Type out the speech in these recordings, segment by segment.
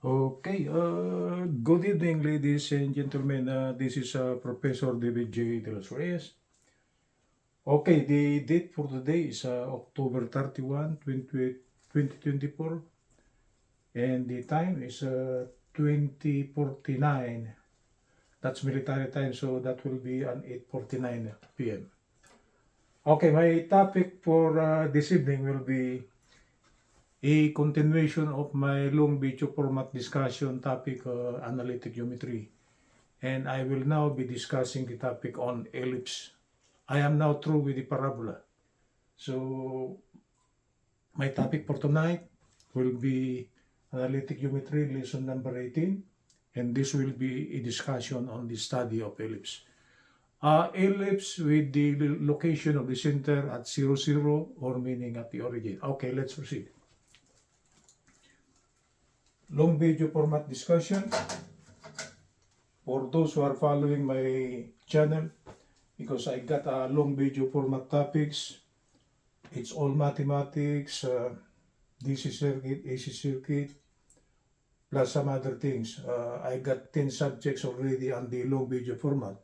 Okay, good evening, ladies and gentlemen. This is Professor David J. De Los Reyes. Okay, the date for today is October 31, 2024, and the time is 20:49. That's military time, so that will be on 8:49 p.m. Okay, my topic for this evening will be a continuation of my long video format discussion topic, analytic geometry. And I will now be discussing the topic on ellipse. I am now through with the parabola. So my topic for tonight will be analytic geometry lesson number 18, and this will be a discussion on the study of ellipse. Ellipse with the location of the center at 0, 0, or meaning at the origin. Okay, let's proceed. Long video format discussion. For those who are following my channel, because I got a long video format topics. It's all mathematics, DC circuit, AC circuit, plus some other things. I got 10 subjects already on the long video format.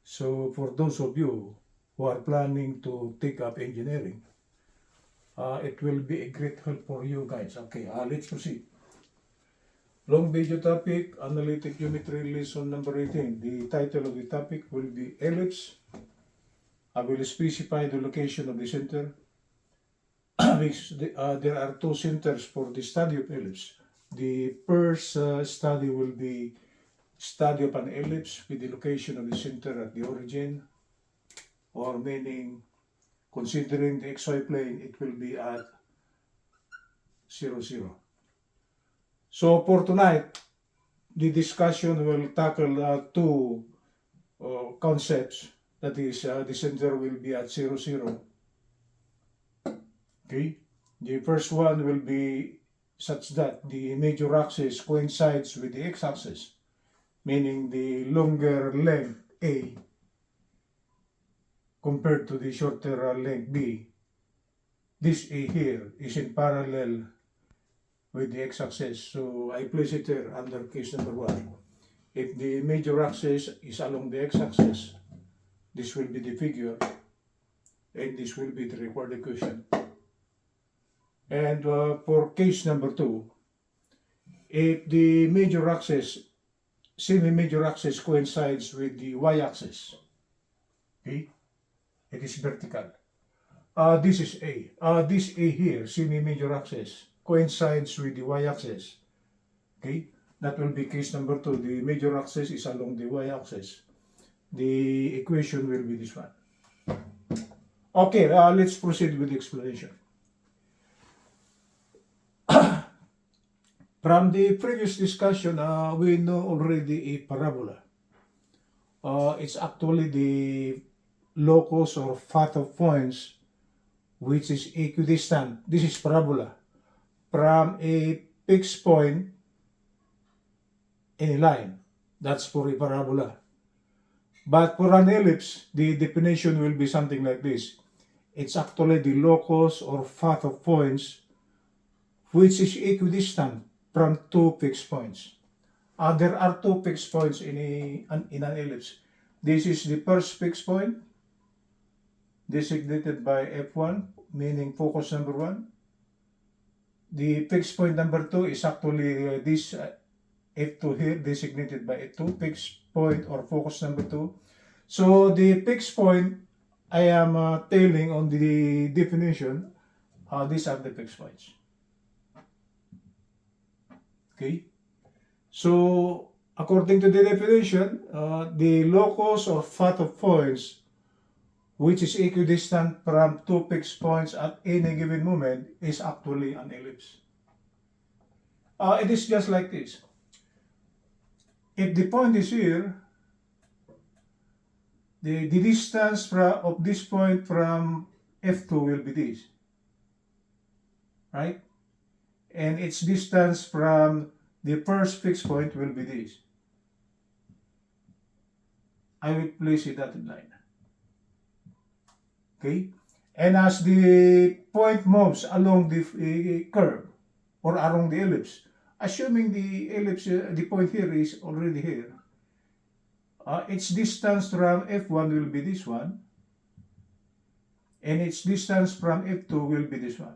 So for those of you who are planning to take up engineering, it will be a great help for you guys. Okay, let's proceed. Long video topic, analytic geometry lesson number 18. The title of the topic will be ellipse. I will specify the location of the center. There are two centers for the study of ellipse. The first study will be study of an ellipse with the location of the center at the origin, or meaning considering the xy plane, it will be at 0, 0. So for tonight, the discussion will tackle two concepts. That is, the center will be at 0, 0. Okay, the first one will be such that the major axis coincides with the x-axis, meaning the longer length A compared to the shorter length B. This A here is in parallel with the x-axis, so I place it here under case number 1. If the major axis is along the x-axis, this will be the figure, and this will be the required equation. And for case number 2, if the major axis, semi-major axis coincides with the y-axis, okay, it is vertical. This is A. This A here, semi-major axis, coincides with the y-axis. Okay, that will be case number 2. The major axis is along the y-axis. The equation will be this one. Okay, let's proceed with the explanation. From the previous discussion, we know already a parabola. It's actually the locus or path of points which is equidistant. This is parabola from a fixed point in a line. That's for a parabola. But for an ellipse, the definition will be something like this. It's actually the locus or path of points which is equidistant from two fixed points. There are two fixed points in an ellipse. This is the first fixed point, designated by F1, meaning focus number 1. The fixed point number 2 is actually this F2 here, designated by F2, fixed point or focus number 2. So the fixed point, I am telling on the definition, these are the fixed points. Okay, so according to the definition, the locus or path of points which is equidistant from two fixed points at any given moment is actually an ellipse. It is just like this. If the point is here, the distance of this point from F2 will be this, right? And its distance from the first fixed point will be this. I will place it dotted line. Okay? And as the point moves along the curve or along the ellipse, assuming the ellipse, the point here is already here, its distance from F1 will be this one, and its distance from F2 will be this one.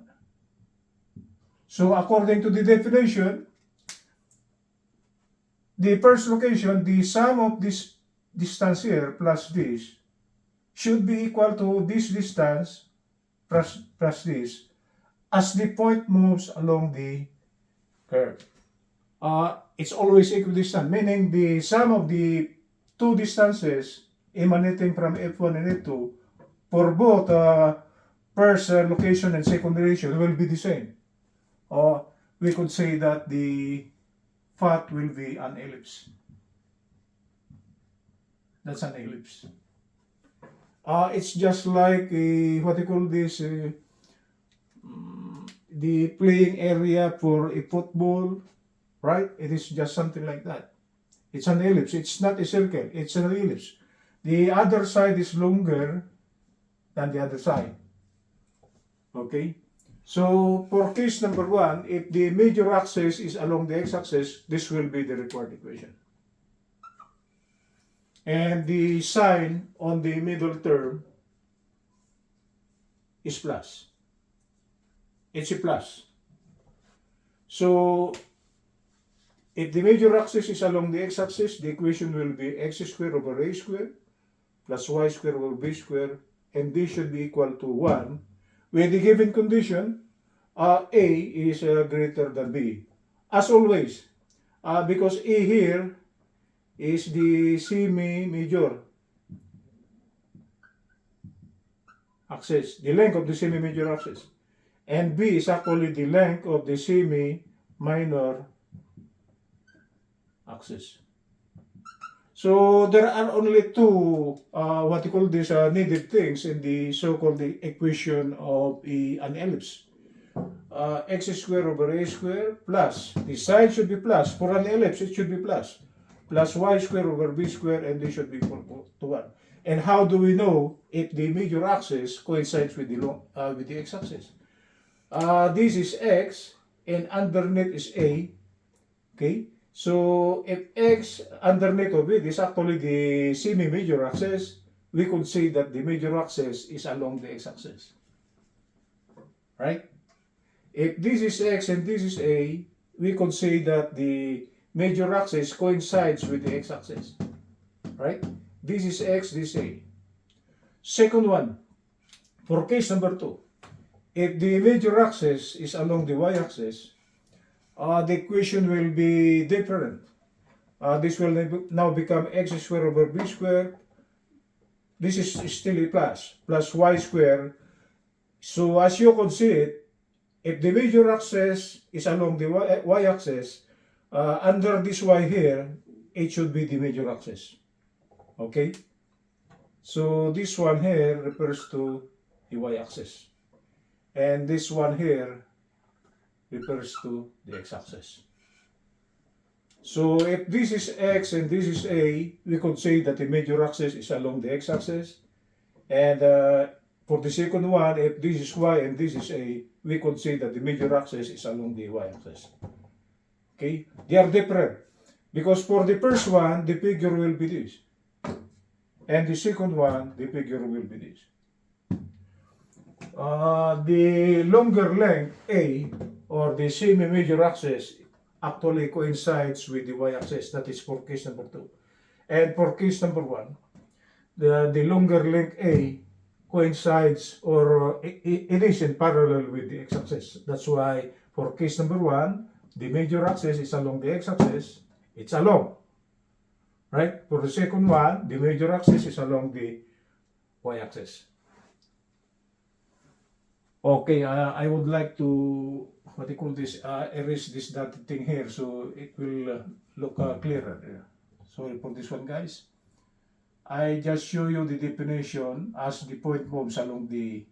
So according to the definition, the first location, the sum of this distance here plus this should be equal to this distance plus this as the point moves along the curve. It's always equidistant, meaning the sum of the two distances emanating from F1 and F2 for both first location and second location will be the same. Or we could say that the path will be an ellipse. That's an ellipse. It's just like what you call this, the playing area for a football, right? It is just something like that. It's an ellipse. It's not a circle. It's an ellipse. The other side is longer than the other side. Okay? So, for case number 1, if the major axis is along the x-axis, this will be the required equation. And the sign on the middle term is plus. It's a plus. So, if the major axis is along the x-axis, the equation will be x squared over a squared plus y squared over b squared, and this should be equal to 1 with the given condition A is greater than B. As always, because A here is the semi-major axis, the length of the semi-major axis, and B is actually the length of the semi-minor axis. So there are only two what you call this needed things in the so-called equation of an ellipse. X squared over a squared plus, the side should be plus, for an ellipse it should be plus y squared over b squared, and this should be equal to 1. And how do we know if the major axis coincides with the x-axis? This is x and underneath is a, okay? So if x underneath of it is actually the semi-major axis, we could say that the major axis is along the x-axis, right? If this is x and this is a, we could say that the major axis coincides with the x-axis, right? This is x, this is a. Second one, for case number 2, if the major axis is along the y-axis, the equation will be different. This will now become x squared over b squared. This is still a plus y squared. So as you can see it, if the major axis is along the y-axis, under this y here, it should be the major axis. Okay? So this one here refers to the y-axis. And this one here refers to the x-axis. So if this is x and this is a, we could say that the major axis is along the x-axis. And for the second one, if this is y and this is a, we could say that the major axis is along the y-axis. Okay? They are different. Because for the first one, the figure will be this. And the second one, the figure will be this. The longer length, A, or the semi-major axis, actually coincides with the y-axis. That is for case number 2. And for case number 1, the longer length A coincides, or it is in parallel with the x-axis. That's why for case number 1, the major axis is along the x-axis. It's along. Right? For the second one, the major axis is along the y-axis. Okay, I would like to, what do you call this, erase this dotted thing here so it will look clearer. Sorry for this one, guys. I just show you the definition as the point moves along the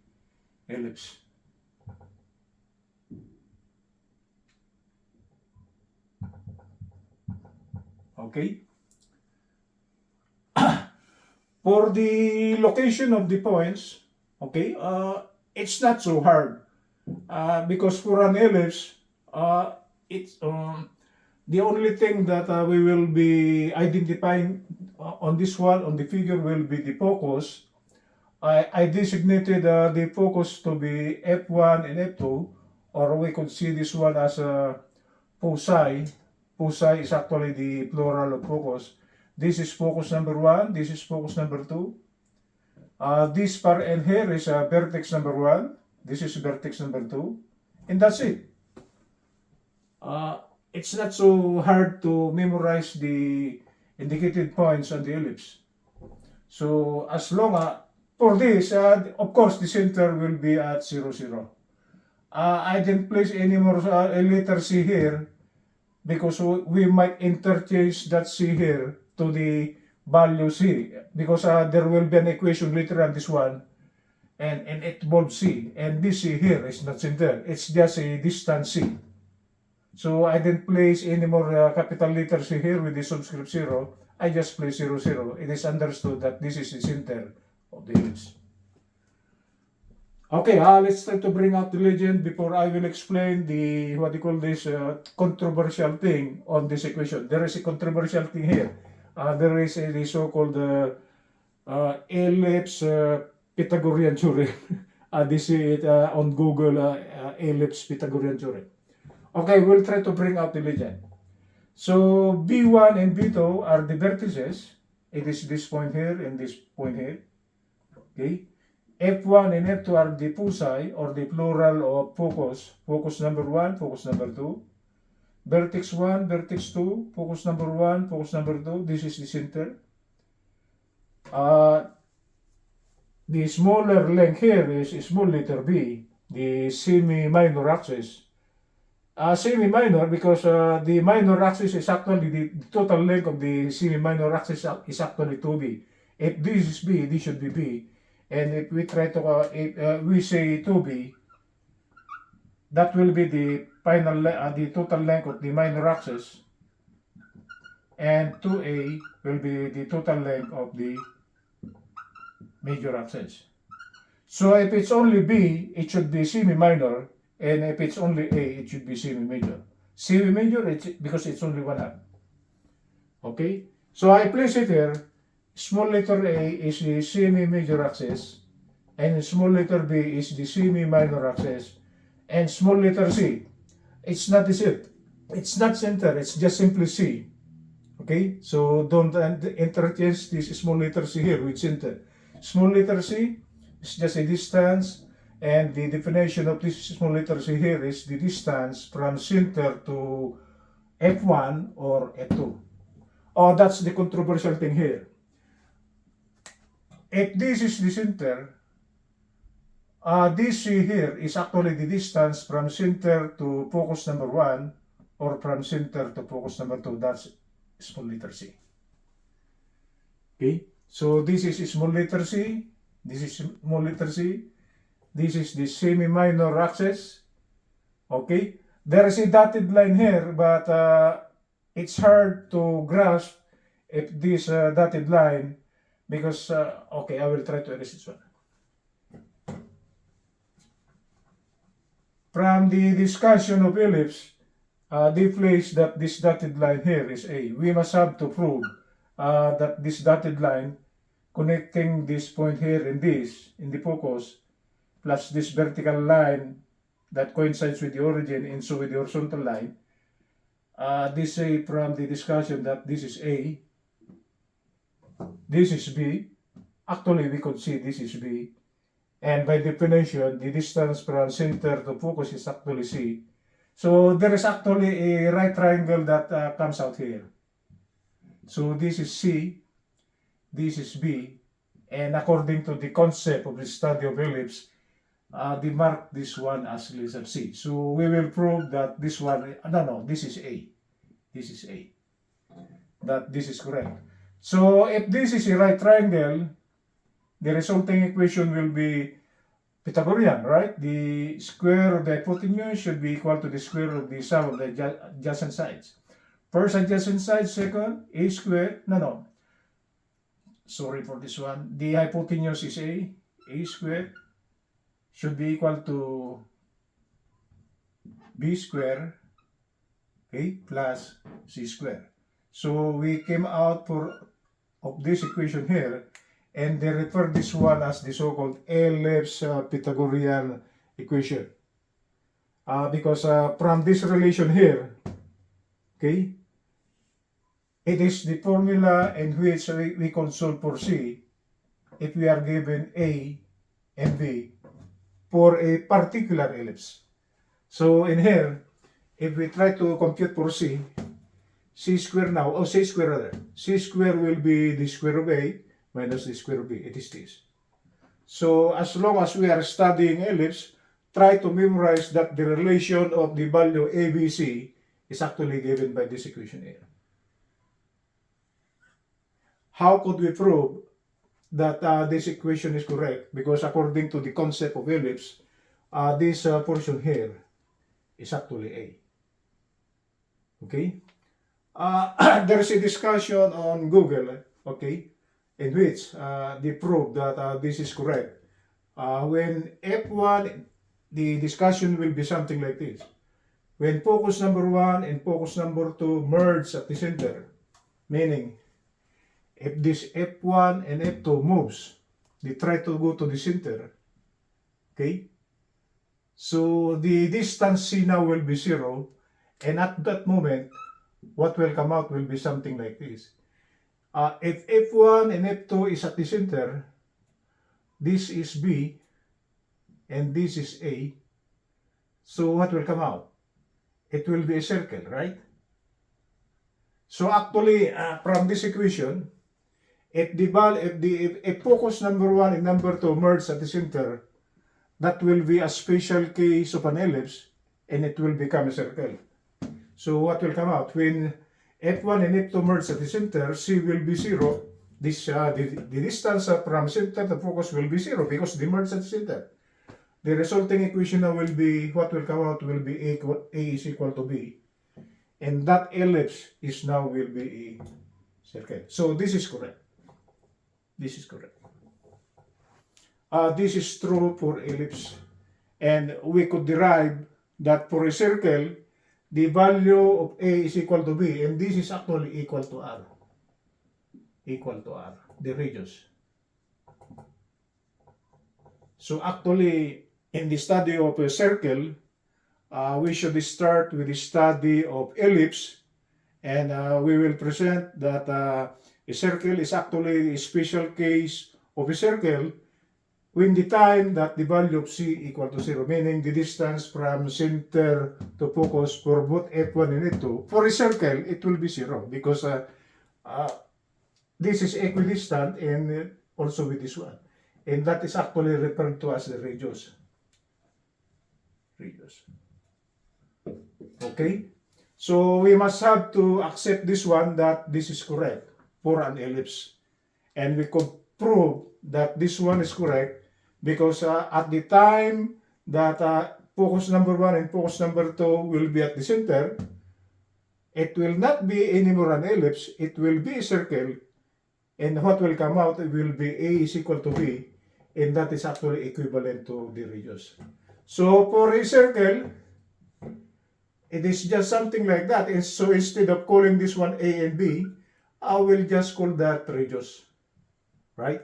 ellipse. Okay. For the location of the points, okay, it's not so hard because for an ellipse, The only thing that we will be identifying on this one, on the figure, will be the focus. I designated the focus to be F1 and F2, or we could see this one as a foci. Foci is actually the plural of focus. This is focus number 1, this is focus number 2. This part and here is vertex number 1, this is vertex number 2, and that's it. It's not so hard to memorize the indicated points on the ellipse. So as long as, for this, of course, the center will be at 0, 0. I didn't place any more a letter C here because we might interchange that C here to the value C, because there will be an equation later on this one, and it involves C, and this C here is not center, it's just a distance C. So I didn't place any more capital letters here with the subscript 0. I just place 0, 0. It is understood that this is the center of the ellipse. Okay, let's try to bring out the legend before I will explain the, what you call this, controversial thing on this equation. There is a controversial thing here. There is the so-called ellipse Pythagorean theorem. This is it on Google, ellipse Pythagorean theorem. Okay, we'll try to bring out the legend. So B1 and B2 are the vertices. It is this point here and this point here. Okay. F1 and F2 are the foci, or the plural of focus. Focus number 1, focus number 2. Vertex 1, vertex 2, focus number 1, focus number 2. This is the center. The smaller length here is small letter B, the semi-minor axis. Semi-minor because the minor axis is actually the total length of the semi-minor axis is actually 2b. If this is b, this should be b. And if we try to, if we say 2b, that will be the final, the total length of the minor axis, and 2a will be the total length of the major axis. So if it's only b, it should be semi-minor. And if it's only A, it should be semi-major. Semi-major, because it's only one half. Okay? So I place it here. Small letter A is the semi-major axis, and small letter B is the semi-minor axis, and small letter C, it's not the center. It's not center, it's just simply C. Okay? So don't interchange this small letter C here with center. Small letter C is just a distance. And the definition of this small letter C here is the distance from center to F1 or F2. Oh, that's the controversial thing here. If this is the center, this C here is actually the distance from center to focus number 1 or from center to focus number 2. That's small letter C. Okay, so this is small letter C, this is small letter C. This is the semi-minor axis. Okay, there is a dotted line here, but it's hard to grasp if this dotted line, because okay, I will try to erase this one. From the discussion of ellipse, they place that this dotted line here is A. We must have to prove that this dotted line connecting this point here and this in the focus, plus this vertical line that coincides with the origin and so with the horizontal line, they say from the discussion that this is A, this is B. Actually, we could see this is B. And by definition, the distance from center to focus is actually C. So there is actually a right triangle that comes out here. So this is C, this is B, and according to the concept of the study of ellipse, they mark this one as letter C. So we will prove that this one, no, this is A. This is A. That this is correct. So if this is a right triangle, the resulting equation will be Pythagorean, right? The square of the hypotenuse should be equal to the square of the sum of the adjacent sides. First adjacent side, second, A squared, no. Sorry for this one. The hypotenuse is A squared should be equal to B squared okay, plus c square. So we came out of this equation here, and they refer this one as the so-called Ellipse Pythagorean equation. Because from this relation here, okay, it is the formula in which we can solve for C if we are given A and B for a particular ellipse. So in here, if we try to compute for C square now, or C square rather, C square will be the square of A minus the square of B. It is this. So as long as we are studying ellipse, try to memorize that the relation of the value ABC is actually given by this equation here. How could we prove that this equation is correct? Because according to the concept of ellipse, this portion here is actually A. Okay? There is a discussion on Google, okay, in which they prove that this is correct. When F1, the discussion will be something like this. When focus number 1 and focus number 2 merge at the center, meaning if this F1 and F2 moves, they try to go to the center, okay? So the distance C now will be 0, and at that moment, what will come out will be something like this. If F1 and F2 is at the center, this is B, and this is A, so what will come out? It will be a circle, right? So actually, from this equation, if focus number 1 and number 2 merge at the center, that will be a special case of an ellipse, and it will become a circle. So what will come out? When F1 and F2 merge at the center, C will be 0. The distance from center to focus will be 0 because they merge at the center. The resulting equation now will be, what will come out will be A is equal to B. And that ellipse is now will be a circle. So this is correct. This is correct. This is true for ellipse. And we could derive that for a circle, the value of A is equal to B, and this is actually equal to R. Equal to R, the radius. So actually, in the study of a circle, we should start with the study of ellipse, and we will present that a circle is actually a special case of a circle when the time that the value of C equal to 0, meaning the distance from center to focus for both F1 and F2. For a circle, it will be 0 because this is equidistant and also with this one. And that is actually referred to as the radius. Radius. Okay? So we must have to accept this one that this is correct for an ellipse. And we could prove that this one is correct because at the time that focus number 1 and focus number 2 will be at the center, it will not be anymore an ellipse, it will be a circle, and what will come out will be A is equal to B, and that is actually equivalent to the radius. So for a circle, it is just something like that. And so instead of calling this one A and B, I will just call that radius, right?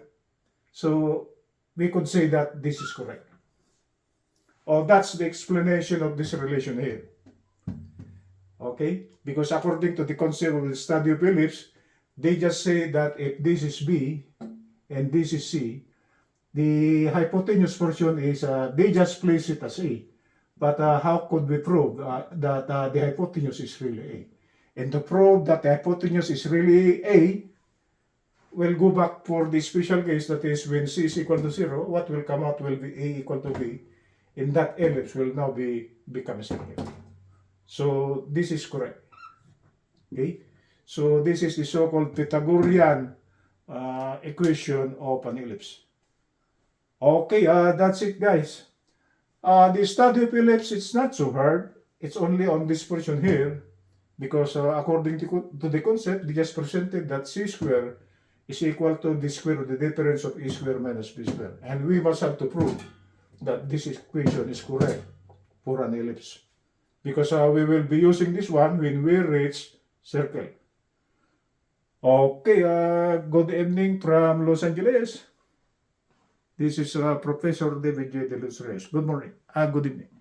So we could say that this is correct. Oh, that's the explanation of this relation here. Okay? Because according to the concept of the study of ellipse, they just say that if this is B and this is C, the hypotenuse portion is, they just place it as A. But how could we prove that the hypotenuse is really A? And to prove that the hypotenuse is really A, we'll go back for the special case, that is when C is equal to 0, what will come out will be A equal to B, and that ellipse will now become a circle. So this is correct. Okay? So this is the so-called Pythagorean equation of an ellipse. Okay, that's it, guys. The study of ellipse, it's not so hard. It's only on this portion here, because according to the concept, they just presented that C square is equal to the square of the difference of A square minus B square. And we must have to prove that this equation is correct for an ellipse, because we will be using this one when we reach circle. Okay, good evening from Los Angeles. This is Professor David J. De Los Reyes. Good morning. Good evening.